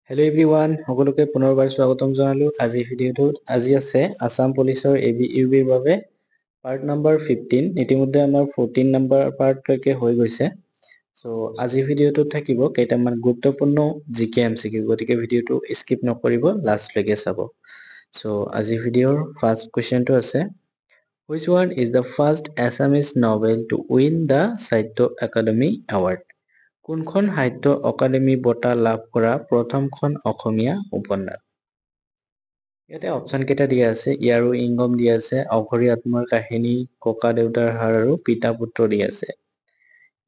Hello everyone, সকলোকে পুনৰবাৰ স্বাগতম জনালো। আজি ভিডিঅ'টোত আজি আছে আসাম পুলিচৰ ABUBৰ বাবে পাৰ্ট নম্বৰ 15। ইতিমধ্যে আমাৰ 14 নম্বৰ পাৰ্টলৈকে হৈ গৈছে। সো আজি ভিডিঅ'টোত থাকিব কেইটামান গুৰুত্বপূৰ্ণ জিকে এমচিকিউ, গতিকে ভিডিঅ'টো স্কিপ নকৰিব, লাষ্টলৈকে চাব। সো আজি ভিডিঅ'ৰ ফাৰ্ষ্ট কোৱেশ্চনটো আছে, which one is the first Assamese novel to win the Sahitya Academy Award? কোনখন সাহিত্য অকাডেমি বঁটা লাভ কৰা প্ৰথমখন অসমীয়া উপন্যাস? ইয়াতে অপচন কেইটা দিয়া আছে, ইয়াৰো ইংগম দিয়া আছে, অঘৰী আত্মাৰ কাহিনী, ককা দেউতাৰ হাড় আৰু পিতা পুত্ৰ দিয়া আছে।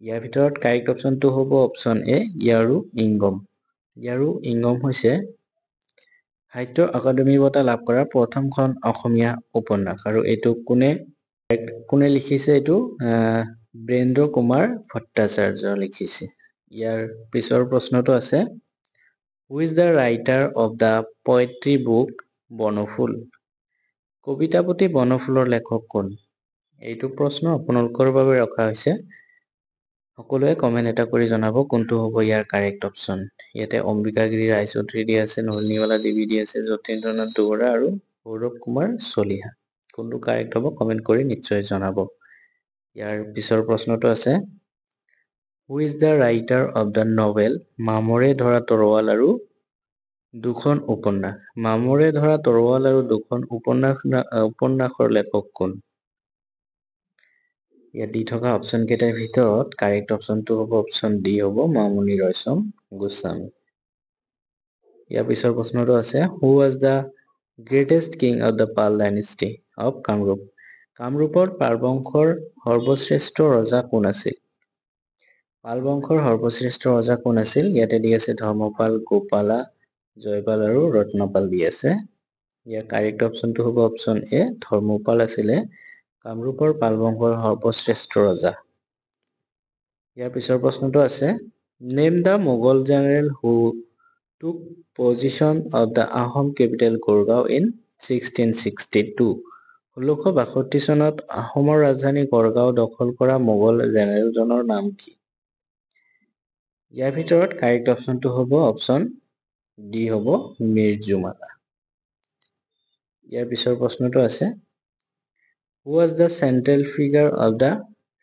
ইয়াৰ ভিতৰত কাৰেক্ট অপচনটো হ'ব অপচন এ, ইয়াৰো ইংগম। ইয়াৰো ইংগম হৈছে সাহিত্য অকাডেমি বঁটা লাভ কৰা প্ৰথমখন অসমীয়া উপন্যাস, আৰু এইটো কোনে লিখিছে? এইটো বীৰেন্দ্ৰ কুমাৰ ভট্টাচাৰ্য লিখিছে। ইয়াৰ পিছৰ প্ৰশ্নটো আছে, who is the writer of the poetry book বনফুল? কবিতা পুথি বনফুলৰ লেখক কোন? এইটো প্ৰশ্ন আপোনালোকৰ বাবে ৰখা হৈছে। সকলোৱে কমেন্ট এটা কৰি জনাব কোনটো হ'ব ইয়াৰ কাৰেক্ট অপচন। ইয়াতে অম্বিকাগিৰি ৰায়চৌধুৰী দিয়া আছে, নলিনীৱালা দেৱী দিয়া আছে, যতীন্দ্ৰনাথ দুৱৰা আৰু সৌৰভ কুমাৰ চলিহা। কোনটো কাৰেক্ট হ'ব কমেন্ট কৰি নিশ্চয় জনাব। ইয়াৰ পিছৰ প্ৰশ্নটো আছে, who is the writer of the novel মামৰে ধৰা তৰোৱাল আৰু দুখন উপন্যাস? মামৰে ধৰা তৰোৱাল আৰু দুখন উপন্যাসৰ লেখক কোন? ইয়াত দি থকা অপচন কেইটাৰ ভিতৰত কাৰেক্ট অপচনটো হ'ব অপচন ডি, হ'ব মামণি ৰয়ছম গোস্বামী। ইয়াৰ পিছৰ প্ৰশ্নটো আছে, who was the greatest king of the Pal dynasty of Kamrup? কামৰূপৰ পাল বংশৰ সৰ্বশ্ৰেষ্ঠ ৰজা কোন আছিল? পাল বংশৰ সৰ্বশ্ৰেষ্ঠ ৰজা কোন আছিল? ইয়াতে দি আছে ধৰ্মপাল, গোপালা, জয়পাল আৰু ৰত্নপাল দি আছে। ইয়াৰ কাৰেক্ট অপচনটো হ'ব অপচন এ, ধৰ্মপাল আছিলে কামৰূপৰ পাল বংশৰ সৰ্বশ্ৰেষ্ঠ ৰজা। ইয়াৰ পিছৰ প্ৰশ্নটো আছে, name the Mughal general who took position of the Ahom capital Garhgaon in 1662। 1662 চনত আহোমৰ ৰাজধানী গড়গাঁও দখল কৰা মোগল জেনেৰেলজনৰ নাম কি? ইয়াৰ ভিতৰত কাৰেক্ট অপচনটো হ'ব অপচন ডি, হ'ব মীৰ জুমলা। ইয়াৰ পিছৰ প্ৰশ্নটো আছে, who was the central figure of the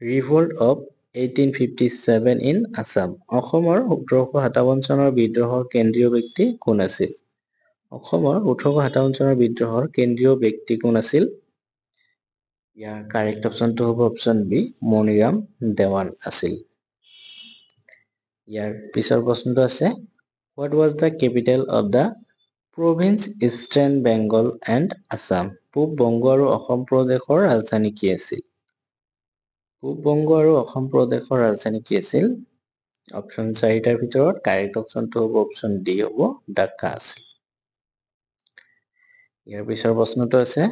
revolt of 1857 in Assam? অসমৰ 1857 চনৰ বিদ্ৰোহৰ কেন্দ্ৰীয় ব্যক্তি কোন আছিল? অসমৰ 1857 চনৰ বিদ্ৰোহৰ কেন্দ্ৰীয় ব্যক্তি কোন আছিল? ইয়াৰ কাৰেক্ট অপচনটো হ'ব অপচন বি, মণিৰাম দেৱান আছিল। ইয়াৰ পিছৰ প্ৰশ্নটো আছে, what was the capital of the province Eastern Bengal and Assam? পূব বংগ আৰু অসম প্ৰদেশৰ ৰাজধানী কি আছিল? পূব বংগ আৰু অসম প্ৰদেশৰ ৰাজধানী কি আছিল? অপচন 4টাৰ ভিতৰত কাৰেক্ট অপচনটো হ'ব অপচন ডি, হ'ব ঢাকা আছিল। ইয়াৰ পিছৰ প্ৰশ্নটো আছে,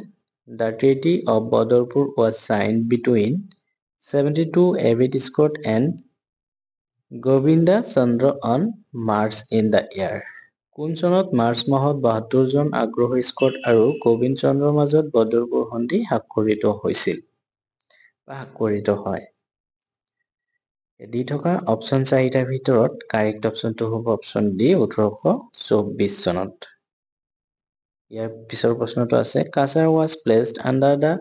the treaty of Badrpur was signed between 72 avid Scott and Govinda Chandra on March in the year। কোন চনত মাৰ্চ মাহত 72 জন আগ্ৰহী স্কট আৰু গোবিন্দ চন্দ্ৰৰ মাজত বদৰপুৰ সন্ধি স্বাক্ষৰিত হৈছিল বা স্বাক্ষৰিত হয়? দি থকা অপচন 4টাৰ ভিতৰত কাৰেক্ট অপচনটো হ'ব অপচন ডি, 1824 চনত। ইয়াৰ পিছৰ প্ৰশ্নটো আছে, Cachar was placed under the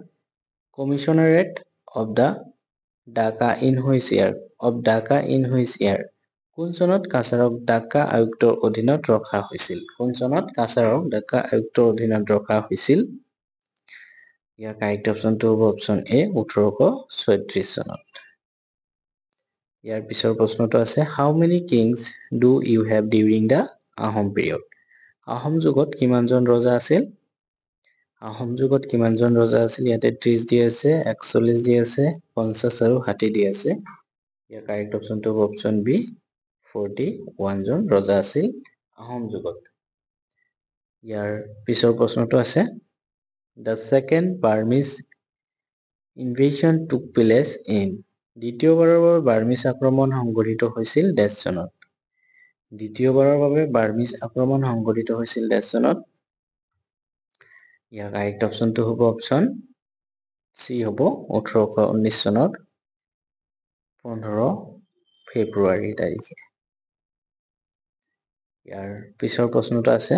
commissionerate of the Dhaka in which year? of Dhaka in which year? কোন চনত কাছাৰক ঢাকা আয়ুক্তৰ অধীনত ৰখা হৈছিল? কোন চনত কাছাৰক ঢাকা আয়ুক্তৰ অধীনত ৰখা হৈছিল? ইয়াৰ কাৰেক্ট অপচনটো হ'ব অপচন এ, 1836 চনত। ইয়াৰ পিছৰ প্ৰশ্নটো আছে, how many kings do you have during the Ahom period? Ahom যুগত কিমানজন ৰজা আছিল? আহোম যুগত কিমানজন ৰজা আছিল? ইয়াতে 30 দি আছে, 41 দি আছে, 50 আৰু 60 দি আছে। ইয়াৰ কাৰেক্ট অপচনটো হ'ব অপচন বি, 41 জন ৰজা আছিল আহোম যুগত। ইয়াৰ পিছৰ প্ৰশ্নটো আছে, the second Burmese invasion took place in? দ্বিতীয়বাৰৰ বাবে বাৰ্মিজ আক্ৰমণ সংঘটিত হৈছিল ডেছ চনত? দ্বিতীয়বাৰৰ বাবে বাৰ্মিজ আক্ৰমণ সংঘটিত হৈছিল ডেছ চনত? ইয়াৰ কাৰেক্ট অপচনটো হ'ব অপচন চি, হ'ব 1819 চনত 15 ফেব্ৰুৱাৰী তাৰিখে। ইয়াৰ পিছৰ প্ৰশ্নটো আছে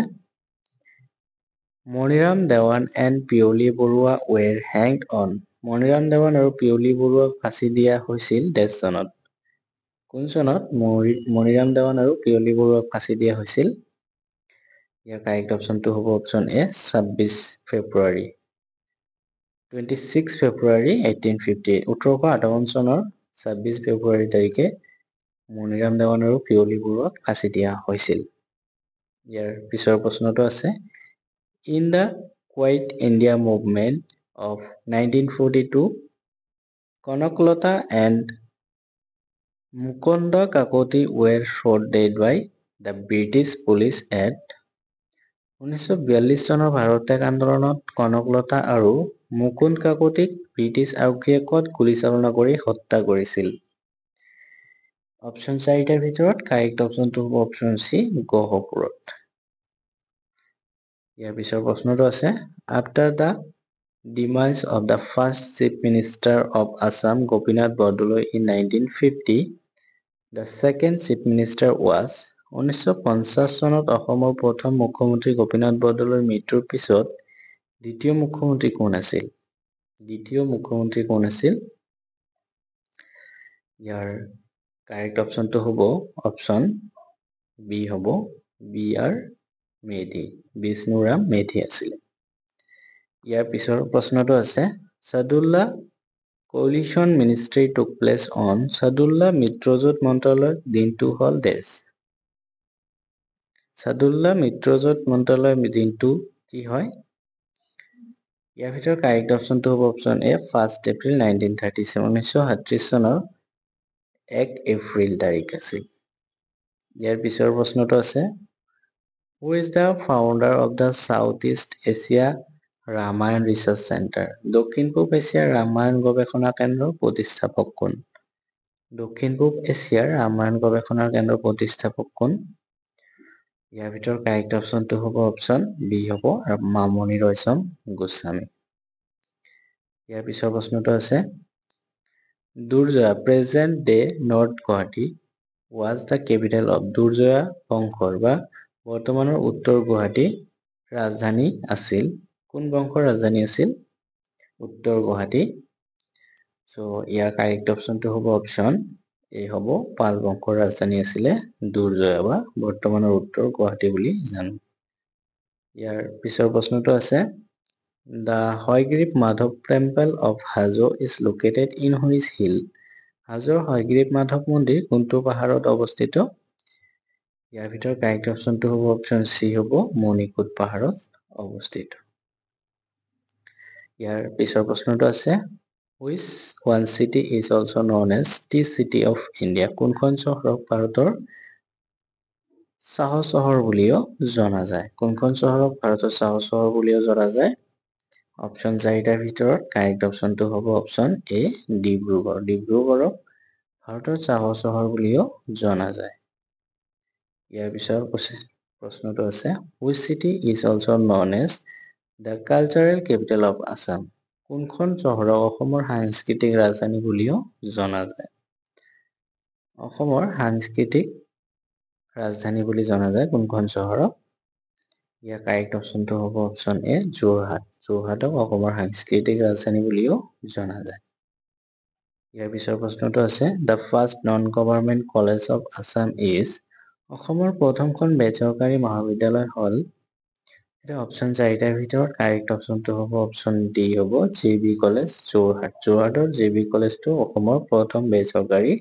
Maniram Dewan and Piyali Barua ৱেৰ hanged on. Maniram Dewan আৰু পিয়লি বৰুৱাক ফাঁচি দিয়া হৈছিল ডেছ চনত। কোন চনত মণিৰাম দেৱান আৰু পিয়লি বৰুৱাক ফাঁচি দিয়া হৈছিল? ইয়াৰ কাৰেক্ট অপশ্যনটো হ'ব অপশ্যন এ 26 ফেব্ৰুৱাৰী 26 ফেব্ৰুৱাৰী 1858 1858 চনৰ 26 ফেব্ৰুৱাৰী তাৰিখে মণিৰাম দেৱান আৰু পিয়লি বৰুৱাক ফাঁচি দিয়া হৈছিল। ইয়াৰ পিছৰ প্ৰশ্নটো আছে in the Quit India Movement of 1942 Kanaklata and Mukunda Kakati were shot dead by the British police at 1942 চনৰ ভাৰত ত্যাগ আন্দোলনত কনকলতা আৰু মুকুন্দ কাকতিক ব্ৰিটিছ আৰক্ষীয়ে ক'ত গুলীচালনা কৰি হত্যা কৰিছিল? অপশ্যন 4টাৰ ভিতৰত কাৰেক্ট অপশ্যনটো হ'ব অপশ্যন চি গহপুৰত। ইয়াৰ পিছৰ প্ৰশ্নটো আছে after the ডিমাইজ of the first chief minister of Assam Gopinath Bordoloi in 1950 the second chief minister was 1950 চনত অসমৰ প্ৰথম মুখ্যমন্ত্ৰী গোপীনাথ বৰদলৈৰ মৃত্যুৰ পিছত দ্বিতীয় মুখ্যমন্ত্ৰী কোন আছিল? ইয়াৰ কাৰেক্ট অপশ্যনটো হ'ব অপশ্যন বি হ'ব বি আৰ মেধি বিষ্ণুৰাম মেধি আছিলে। ইয়াৰ পিছৰ প্ৰশ্নটো আছে Saadulla coalition ministry took place on Saadulla মিত্ৰজোঁট মন্ত্ৰালয় দিনটো হ'ল ডেছ। ছাদুল্লা মিত্ৰজোঁট মন্ত্ৰালয় দিনটো কি হয়? ইয়াৰ ভিতৰত কাৰেক্ট অপশ্যনটো হ'ব অপশ্যন এ 1 এপ্ৰিল 1937 1937 চনৰ 1 এপ্ৰিল তাৰিখ আছিল। ইয়াৰ পিছৰ প্ৰশ্নটো আছে who is the founder of the South East Asia Ramayana research centre. দক্ষিণ পূব এছিয়াৰ ৰামায়ণ গৱেষণা কেন্দ্ৰৰ প্ৰতিষ্ঠাপক কোন? দক্ষিণ পূব এছিয়াৰ ৰামায়ণ গৱেষণা কেন্দ্ৰৰ প্ৰতিষ্ঠাপক কোন? ইয়াৰ ভিতৰত কাৰেক্ট অপশ্যনটো হ'ব অপশ্যন বি হ'ব মামণি ৰয়ছম গোস্বামী। ইয়াৰ পিছৰ প্ৰশ্নটো আছে Durjaya present day north Guwahati was the capital of Durjaya বংশৰ বা বৰ্তমানৰ উত্তৰ গুৱাহাটী ৰাজধানী আছিল। কোন বংশৰ ৰাজধানী আছিল? উত্তৰ গুৱাহাটী। চ' ইয়াৰ কাৰেক্ট অপশ্যনটো হ'ব অপশ্যন এ হ'ব পাল বংশৰ ৰাজধানী আছিলে দুৰ্জয়া বা বৰ্তমানৰ উত্তৰ গুৱাহাটী বুলি জানো। ইয়াৰ পিছৰ প্ৰশ্নটো আছে the Hayagriva Madhava temple of Hajo is located in which hill. হাজোৰ হয়গ্ৰীৱ মাধৱ মন্দিৰ কোনটো পাহাৰত অৱস্থিত? ইয়াৰ ভিতৰত কাৰেক্ট অপশ্যনটো হ'ব অপশ্যন চি হ'ব মণিকোট পাহাৰত অৱস্থিত। ইয়াৰ পিছৰ প্ৰশ্নটো আছে which one city is also' known as tea city of India. কোনখন চহৰক ভাৰতৰ চাহ চহৰ বুলিও জনা যায়? কোনখন চহৰক ভাৰতৰ চাহ চহৰ বুলিও জনা যায়? অপশ্যন 4টাৰ ভিতৰত কাৰেক্ট অপশ্যনটো হ'ব অপশ্যন এ ডিব্ৰুগড়। ডিব্ৰুগড়ক ভাৰতৰ চাহ চহৰ বুলিও জনা যায়। ইয়াৰ পিছৰ প্ৰশ্নটো আছে which city is also' known as the cultural capital of Assam. কোনখন চহৰক অসমৰ সাংস্কৃতিক ৰাজধানী বুলিও জনা যায়? অসমৰ সাংস্কৃতিক ৰাজধানী বুলি জনা যায় কোনখন চহৰক? ইয়াৰ কাৰেক্ট অপশ্যনটো হ'ব অপশ্যন এ যোৰহাট। যোৰহাটক অসমৰ সাংস্কৃতিক ৰাজধানী বুলিও জনা যায়। ইয়াৰ পিছৰ প্ৰশ্নটো আছে the first non government college of Assam is. অসমৰ প্ৰথমখন বেচৰকাৰী মহাবিদ্যালয় হ'ল? এতিয়া অপশ্যন 4টাৰ ভিতৰত কাৰেক্ট অপশ্যনটো হ'ব অপশ্যন ডি হ'ব জে বি কলেজ যোৰহাট। যোৰহাটৰ জে বি কলেজটো অসমৰ প্ৰথম বেচৰকাৰী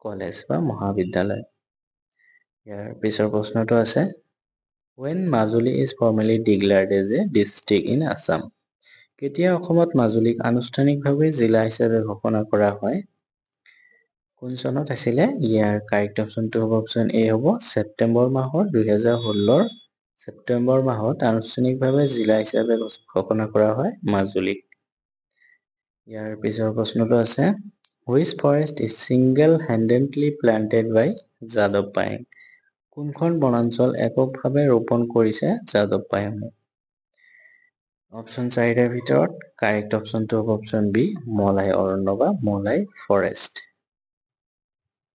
কলেজ বা মহাবিদ্যালয়। ইয়াৰ পিছৰ প্ৰশ্নটো আছে when Majuli is formally declared as a district in Assam. কেতিয়া অসমত মাজুলীক আনুষ্ঠানিকভাৱে জিলা হিচাপে ঘোষণা কৰা হয়? কোন চনত আছিলে? ইয়াৰ কাৰেক্ট অপশ্যনটো হ'ব অপশ্যন এ হ'ব ছেপ্টেম্বৰ মাহৰ 2016 ছেপ্টেম্বৰ মাহত আনুষ্ঠানিকভাৱে জিলা হিচাপে ঘোষণা কৰা হয় মাজুলীক। ইয়াৰ পিছৰ প্ৰশ্নটো আছে which forest is single handedly planted by যাদৱ পায়েং। কোনখন বনাঞ্চল এককভাৱে ৰোপণ কৰিছে যাদৱ পায়েঙে? অপশ্যন 4টাৰ ভিতৰত কাৰেক্ট অপশ্যনটো হ'ব অপশ্যন বি মলাই অৰণ্য বা মলাই ফৰেষ্ট।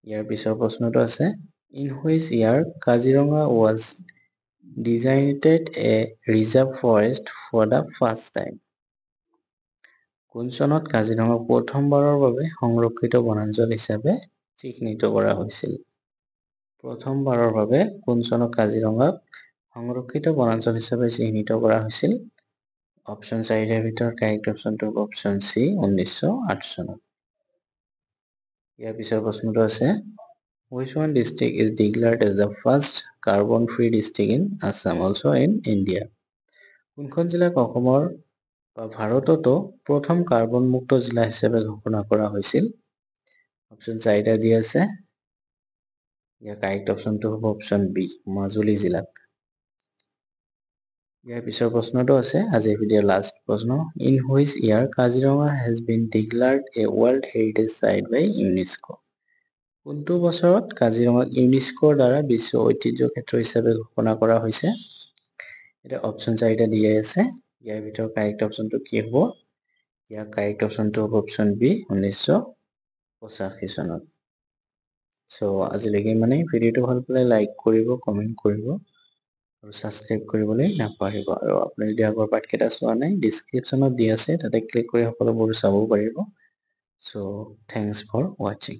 ইয়াৰ পিছৰ প্ৰশ্নটো আছে In which year Kaziranga was designated a reserve forest for the first time? কোন চনত কাজিৰঙাক প্ৰথমবাৰৰ বাবে সংৰক্ষিত বনাঞ্চল হিচাপে চিহ্নিত কৰা হৈছিল? প্ৰথমবাৰৰ বাবে কোন চনত কাজিৰঙাক সংৰক্ষিত বনাঞ্চল হিচাপে চিহ্নিত কৰা হৈছিল? অপশ্যন 4 ভিতৰত কাৰেক্ট অপশ্যনটো হ'ব অপশ্যন চি 1908 চনত। ইয়াৰ পিছৰ প্ৰশ্নটো আছে which one district is declared as the first carbon free district in Assam also in India? কোনখন জিলাক অসমৰ বা ভাৰততো প্ৰথম কাৰ্বন মুক্ত জিলা হিচাপে ঘোষণা কৰা হৈছিল? অপশ্যন 4টা দি আছে। ইয়াৰ কাৰেক্ট অপশ্যনটো হ'ব অপশ্যন বি মাজুলী জিলাক। ইয়াৰ পিছৰ প্ৰশ্নটো আছে আজিৰ ভিডিঅ'ৰ লাষ্ট প্ৰশ্ন in which year Kaziranga has been declared a world heritage site by UNESCO? কোনটো বছৰত কাজিৰঙাক ইউনেস্কোৰ দ্বাৰা বিশ্ব ঐতিহ্য ক্ষেত্ৰ হিচাপে ঘোষণা কৰা হৈছে? এটা অপশ্যন 4টা দিয়া আছে। ইয়াৰ ভিতৰত কাৰেক্ট অপশ্যনটো কি হ'ব? ইয়াৰ কাৰেক্ট অপশ্যনটো হ'ব অপশ্যন বি 1985 চনত। সো আজিলৈকে মানে ভিডিঅ'টো ভাল পালে লাইক কৰিব, কমেণ্ট কৰিব আৰু সাবস্ক্ৰাইব কৰিবলৈ নাপাহৰিব। আৰু আপুনি যদি আগৰ পাঠকেইটা চোৱা নাই ডিছক্ৰিপশ্যনত দি আছে, তাতে ক্লিক কৰি সকলোবোৰ চাব পাৰিব। সো থেংকছ ফৰ ৱাচিং।